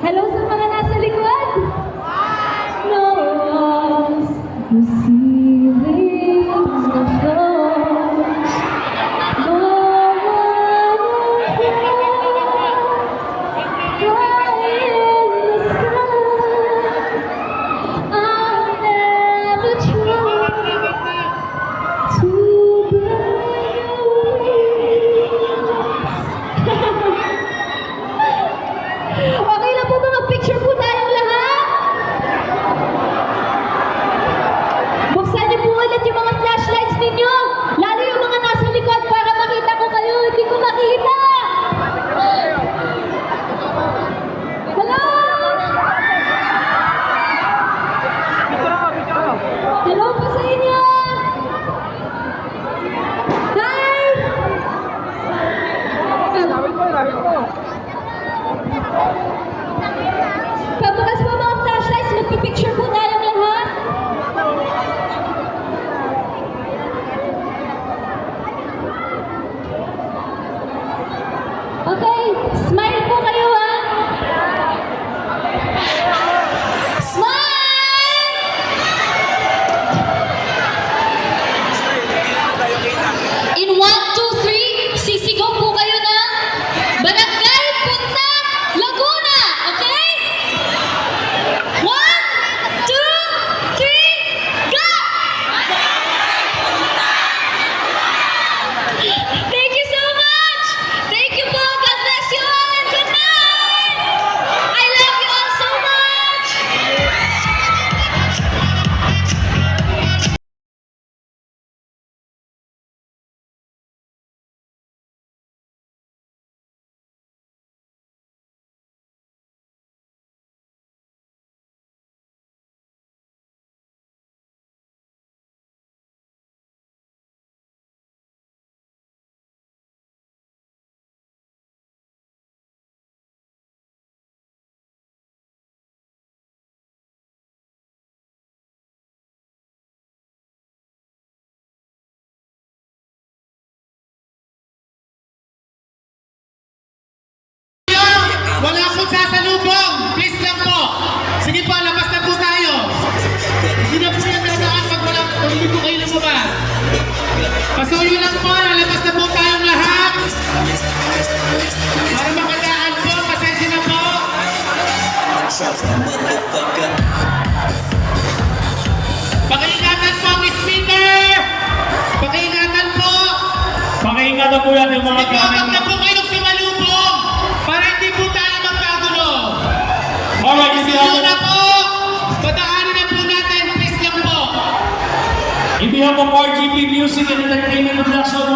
Hello sa mga nasa likod! No one's receiving the flowers. No one is high in the sky. I'll never try to okay lang po ba mag-picture po tayong lahat? Buksan niyo po ulit yung mga flashlights ninyo. Lalo yung mga nasa likod para makita ko kayo. Hindi ko makita. Hello? Hello po sa inyo. Hi! Pabukas po mga flashlights, magpipicture po tayong lahat. Okay, smile po kayo ha. Smile! In 1, 2, 3, sisigaw po kayo na Barangay Puntang Laguna, okay? 1, 2, 3, go! Thank you so much! Thank you po! God bless you all and good night! I love you all so much! Wala akong sasalubong. Please lang po. Sige po, labas na po tayo. Hindi na po yung dadaan pag wala, hindi po kayo lumabas. Pasuyo lang po, lalabas na po tayong lahat. Para makadaan po, pasensya na po. Pakiingatan po ang speaker. Pakiingatan po. Pakiingatan po yan yung mga Sige po, wag na po kayong sumalubong. Para hindi po tayo magkagulo. Alright, hindi Pasuyo na po. Padaanin na po natin. Please lang po. on behalf of RGP Music and Entertainment Production,